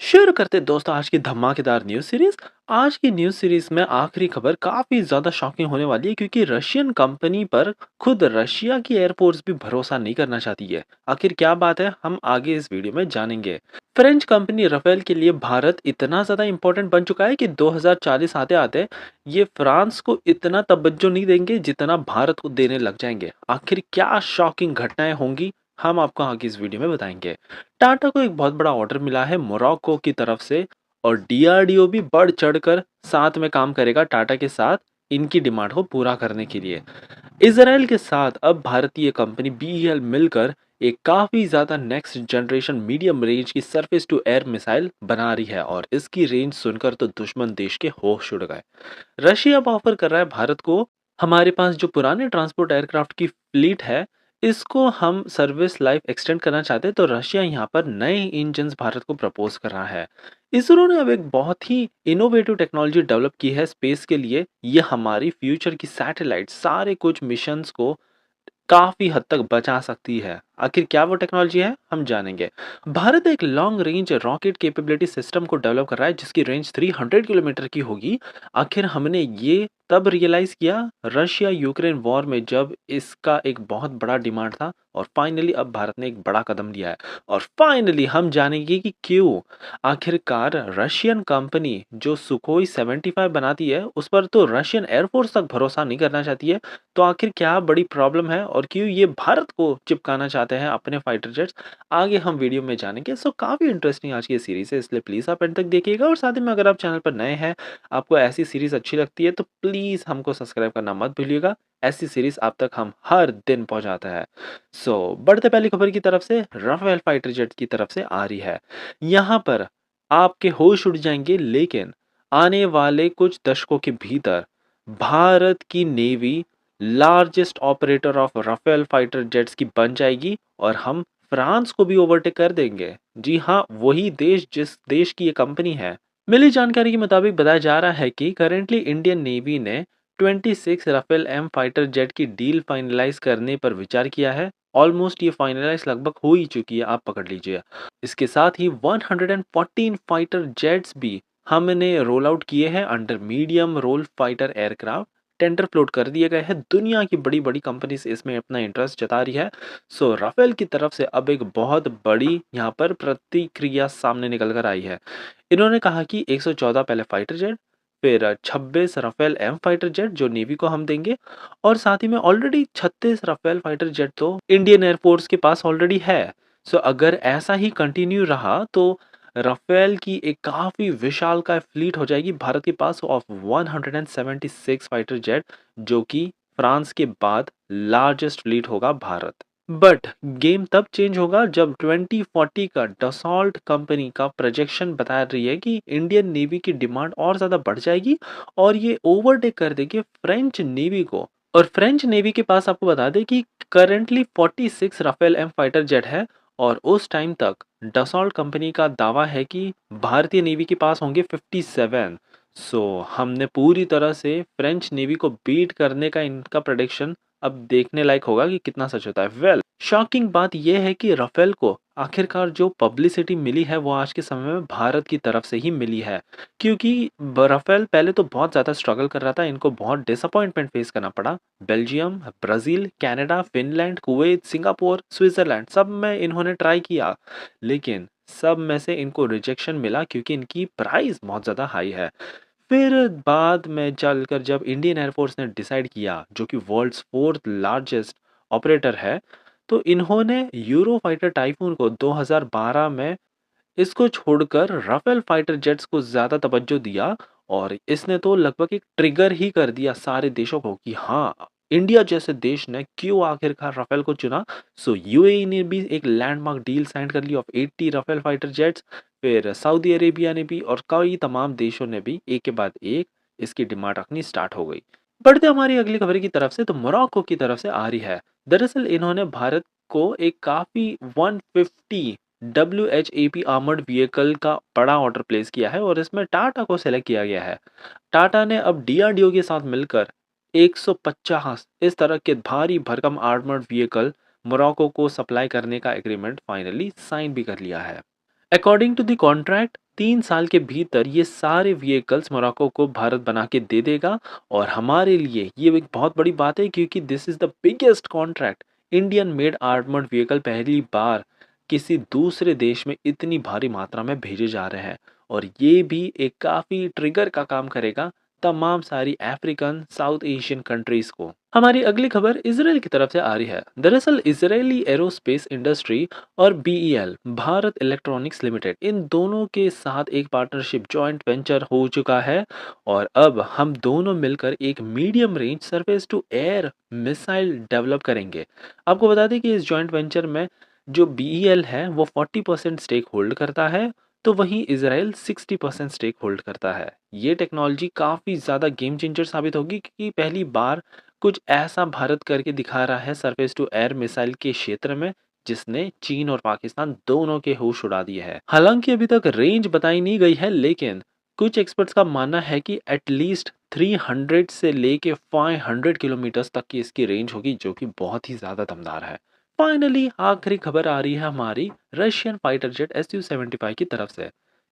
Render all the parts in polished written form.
शुरू करते हैं दोस्तों आज की धमाकेदार न्यूज़ सीरीज़। आज की न्यूज़ सीरीज़ में आखिरी खबर काफ़ी ज़्यादा शॉकिंग होने वाली है क्योंकि रशियन कंपनी पर खुद रशिया की एयरफोर्स भी भरोसा नहीं करना चाहती है। आखिर क्या बात है, हम आगे इस वीडियो में जानेंगे। फ्रेंच कंपनी राफेल के लिए भारत इतना ज़्यादा इंपॉर्टेंट बन चुका है कि 2040 आते-आते ये फ्रांस को इतना तवज्जो नहीं देंगे जितना भारत को देने लग जाएंगे। आखिर क्या शॉकिंग घटनाएं होंगी, हम आपको आगे इस वीडियो में बताएंगे। टाटा को एक बहुत बड़ा ऑर्डर मिला है मोरक्को की तरफ से और डीआरडीओ भी बढ़ चढ़कर साथ में काम करेगा टाटा के साथ इनकी डिमांड को पूरा करने के लिए। इजराइल के साथ अब भारतीय कंपनी बीईएल मिलकर एक काफी ज्यादा नेक्स्ट जनरेशन मीडियम रेंज की सरफेस टू एयर मिसाइल बना रही है और इसकी रेंज सुनकर तो दुश्मन देश के होश उड़ गए। रशिया अब ऑफर कर रहा है भारत को, हमारे पास जो पुराने ट्रांसपोर्ट एयरक्राफ्ट की फ्लीट है इसको हम सर्विस लाइफ एक्सटेंड करना चाहते हैं, तो रशिया यहाँ पर नए इंजन्स भारत को प्रपोज कर रहा है। इसरो ने अब एक बहुत ही इनोवेटिव टेक्नोलॉजी डेवलप की है स्पेस के लिए। ये हमारी फ्यूचर की सैटेलाइट सारे कुछ मिशंस को काफ़ी हद तक बचा सकती है। आखिर क्या वो टेक्नोलॉजी है, हम जानेंगे। भारत एक long range rocket capability system को डेवलप कर रहा है जिसकी रेंज 300 किलोमीटर की होगी। आखिर हमने ये तब रियलाइज़ किया रशिया यूक्रेन वॉर में जब इसका एक बहुत बड़ा डिमांड था और फाइनली अब भारत ने एक बड़ा कदम लिया है। और फाइनली हम जानेंगे कि क्यों आखिरकार रशियन कंपनी जो सुखोई 75 बनाती है उस पर तो रशियन एयरफोर्स तक भरोसा नहीं करना चाहती है। तो आखिर क्या बड़ी प्रॉब्लम है और क्यों ये भारत को चिपकाना चाहते हैं अपने फाइटर जेट्स, आगे हम वीडियो में जानेंगे। सो काफ़ी इंटरेस्टिंग आज की सीरीज़ है, इसलिए प्लीज़ आप एंड तक देखिएगा और साथ ही में अगर आप चैनल पर नए हैं, आपको ऐसी सीरीज़ अच्छी लगती है तो प्लीज़ हमको सब्सक्राइब करना मत भूलिएगा। ऐसी सीरीज़ आप तक हम हर दिन पहुँचाते हैं। सो बढ़ते पहली खबर की तरफ से, राफेल फाइटर जेट की तरफ से आ रही है। यहाँ पर आपके होश उड़ जाएंगे, लेकिन आने वाले कुछ दशकों के भीतर भारत की navy largest operator of Rafale fighter jets की बन जाएगी और हम फ्रांस को भी ओवरटेक कर देंगे। जी हाँ, वही देश जिस देश की ये कंपनी है। मिली जानकारी के मुताबिक बताया जा रहा है कि करेंटली इंडियन नेवी ने 26 राफेल एम फाइटर जेट की डील फाइनलाइज करने पर विचार किया है। ऑलमोस्ट ये फाइनलाइज लगभग हो ही चुकी है, आप पकड़ लीजिए। इसके साथ ही 114 फाइटर जेट्स भी हमने रोल आउट किए हैं under medium role fighter aircraft. Tender float कर दिए गए हैं, दुनिया की बड़ी बड़ी कंपनीज इसमें अपना इंटरेस्ट जता रही है। सो राफेल की तरफ से अब एक बहुत बड़ी यहाँ पर प्रतिक्रिया सामने निकल कर आई है। इन्होंने कहा कि 114 पहले फाइटर जेट, फिर 26 राफेल एम फाइटर जेट जो नेवी को हम देंगे और साथ ही में ऑलरेडी 36 राफेल फाइटर जेट तो इंडियन एयरफोर्स के पास ऑलरेडी है। सो अगर ऐसा ही कंटिन्यू रहा तो राफेल की एक काफ़ी विशालकाय फ्लीट हो जाएगी भारत के पास ऑफ 176 फाइटर जेट, जो कि फ्रांस के बाद लार्जेस्ट फ्लीट होगा भारत। बट गेम तब चेंज होगा जब 2040 का डसॉल्ट कंपनी का प्रोजेक्शन बता रही है कि इंडियन नेवी की डिमांड और ज़्यादा बढ़ जाएगी और ये ओवरटेक कर देगी फ्रेंच नेवी को। और फ्रेंच नेवी के पास आपको बता दें कि currently 46 Rafale M fighter jet है और उस टाइम तक डसॉल्ट कंपनी का दावा है कि भारतीय नेवी के पास होंगे 57। सो हमने पूरी तरह से फ्रेंच नेवी को बीट करने का इनका प्रेडिक्शन अब देखने लायक होगा कि कितना सच होता है। वेल, शॉकिंग बात यह है कि राफेल को आखिरकार जो पब्लिसिटी मिली है वो आज के समय में भारत की तरफ से ही मिली है, क्योंकि राफेल पहले तो बहुत ज़्यादा स्ट्रगल कर रहा था, इनको बहुत डिसअपॉइंटमेंट फेस करना पड़ा। Belgium, Brazil, Canada, Finland, Kuwait, Singapore, Switzerland सब में इन्होंने ट्राई किया, लेकिन सब में से इनको रिजेक्शन मिला क्योंकि इनकी प्राइस बहुत ज़्यादा हाई है। फिर बाद में चलकर जब इंडियन एयरफोर्स ने डिसाइड किया, जो कि वर्ल्ड्स फोर्थ लार्जेस्ट ऑपरेटर है, तो इन्होंने यूरो फाइटर टाइफून को 2012 में इसको छोड़कर राफेल फाइटर जेट्स को ज़्यादा तवज्जो दिया और इसने तो लगभग एक ट्रिगर ही कर दिया सारे देशों को कि हाँ, इंडिया जैसे देश ने क्यों आखिरकार राफेल को चुना। सो यूएई ने भी एक लैंडमार्क डील साइन कर ली ऑफ 80 राफेल फाइटर जेट्स। फिर सऊदी अरेबिया ने भी और कई तमाम देशों ने भी एक के बाद एक इसकी डिमांड रखनी स्टार्ट हो गई। बढ़ते हमारी अगली खबर की तरफ से, तो मोरक्को की तरफ से आ रही है। दरअसल इन्होंने भारत को एक काफ़ी 150 WHAP आर्मर्ड व्हीकल का बड़ा ऑर्डर प्लेस किया है और इसमें टाटा को सेलेक्ट किया गया है। टाटा ने अब डीआरडीओ के साथ मिलकर 150 इस तरह के भारी भरकम आर्मर्ड व्हीकल मोरक्को को सप्लाई करने का एग्रीमेंट फाइनली साइन भी कर लिया है। अकॉर्डिंग टू द कॉन्ट्रैक्ट, 3 साल के भीतर ये सारे व्हीकल्स मोरक्को को भारत बना के दे देगा और हमारे लिए ये एक बहुत बड़ी बात है क्योंकि this is the biggest contract. Indian made armoured vehicle पहली बार किसी दूसरे देश में इतनी भारी मात्रा में भेजे जा रहे हैं और ये भी एक काफ़ी ट्रिगर का काम करेगा तमाम सारी अफ्रीकन, साउथ एशियन कंट्रीज़ को। हमारी अगली खबर इजराइल की तरफ से आ रही है। दरअसल इजरायली एरोस्पेस इंडस्ट्री और बीईएल भारत इलेक्ट्रॉनिक्स लिमिटेड इन दोनों के साथ एक पार्टनरशिप जॉइंट वेंचर हो चुका है और अब हम दोनों मिलकर एक medium range surface to air missile develop करेंगे। आपको बता दें कि इस जॉइंट वेंचर में जो बीईएल है वो 40% स्टेक होल्ड करता है, तो वहीं इजराइल 60% स्टेक होल्ड करता है। ये टेक्नोलॉजी काफ़ी ज़्यादा गेम चेंजर साबित होगी क्योंकि पहली बार कुछ ऐसा भारत करके दिखा रहा है सरफेस टू एयर मिसाइल के क्षेत्र में, जिसने चीन और पाकिस्तान दोनों के होश उड़ा दिए हैं। हालांकि अभी तक रेंज बताई नहीं गई है, लेकिन कुछ एक्सपर्ट्स का मानना है कि एटलीस्ट 300 से लेके 500 किलोमीटर तक की इसकी रेंज होगी, जो कि बहुत ही ज़्यादा दमदार है। फाइनली आखिरी खबर आ रही है हमारी रशियन फाइटर जेट Su-75 की तरफ से।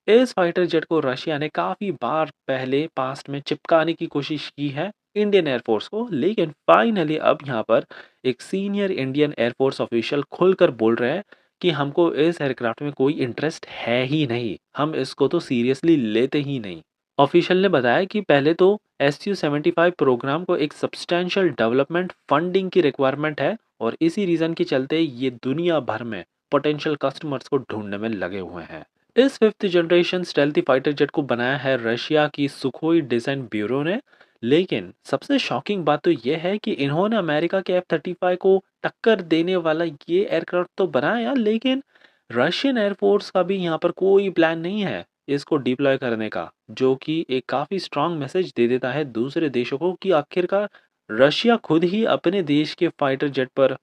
इस फाइटर जेट को रशिया ने काफ़ी बार पहले पास्ट में चिपकाने की कोशिश की है इंडियन एयरफोर्स को, लेकिन फाइनली अब यहाँ पर एक सीनियर इंडियन एयरफोर्स ऑफिशियल खुलकर बोल रहे हैं कि हमको इस एयरक्राफ्ट में कोई इंटरेस्ट है ही नहीं, हम इसको तो सीरियसली लेते ही नहीं। ऑफिशियल ने बताया कि पहले तो Su-75 प्रोग्राम को एक सब्सटैंशियल डेवलपमेंट फंडिंग की रिक्वायरमेंट है और इसी रीज़न के चलते ये दुनिया भर में पोटेंशियल कस्टमर्स को ढूंढने में लगे हुए हैं। इस fifth generation stealthy fighter jet को बनाया है रशिया की सुखोई डिजाइन ब्यूरो ने, लेकिन सबसे शॉकिंग बात तो यह है कि इन्होंने अमेरिका के F-35 को टक्कर देने वाला ये एयरक्राफ्ट तो बनाया, लेकिन रशियन एयरफोर्स का भी यहाँ पर कोई प्लान नहीं है इसको डिप्लॉय करने का, जो कि एक काफ़ी स्ट्रांग मैसेज दे देता है दूसरे देशों को कि आखिरकार रशिया खुद ही अपने देश के फाइटर जेट पर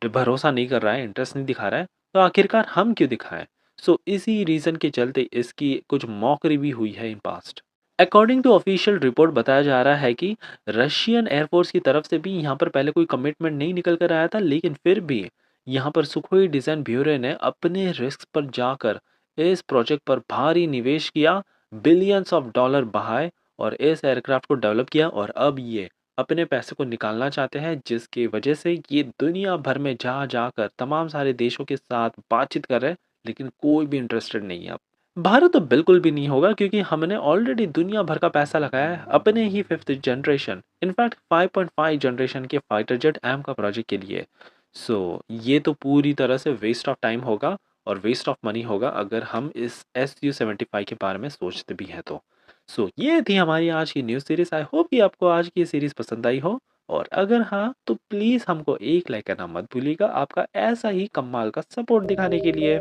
भरोसा नहीं कर रहा है, इंटरेस्ट नहीं दिखा रहा है, तो आखिरकार हम क्यों दिखाएं। सो इसी रीज़न के चलते इसकी कुछ मॉकरी भी हुई है in past. According to official report बताया जा रहा है कि रशियन एयरफोर्स की तरफ से भी यहाँ पर पहले कोई कमिटमेंट नहीं निकल कर आया था, लेकिन फिर भी यहाँ पर सुखोई डिज़ाइन ब्यूरो ने अपने रिस्क पर जाकर इस प्रोजेक्ट पर भारी निवेश किया, बिलियंस ऑफ डॉलर बहाए और इस एयरक्राफ्ट को डेवलप किया और अब ये अपने पैसे को निकालना चाहते हैं, जिसकी वजह से ये दुनिया भर में जा जाकर तमाम सारे देशों के साथ बातचीत कर रहे हैं, लेकिन कोई भी इंटरेस्टेड नहीं है अब। भारत तो बिल्कुल भी नहीं होगा क्योंकि हमने ऑलरेडी दुनिया भर का पैसा लगाया है अपने ही फिफ्थ जनरेशन, इनफैक्ट 5.5 जनरेशन के फाइटर जेट एम का प्रोजेक्ट के लिए। सो ये तो पूरी तरह से वेस्ट ऑफ टाइम होगा और वेस्ट ऑफ मनी होगा अगर हम इस Su-75 के बारे में सोचते भी हैं तो। सो ये थी हमारी आज की न्यूज़ सीरीज। आई होप कि आपको आज की सीरीज पसंद आई हो, और अगर हाँ तो प्लीज़ हमको एक लाइक करना मत भूलिएगा, आपका ऐसा ही कमाल का सपोर्ट दिखाने के लिए।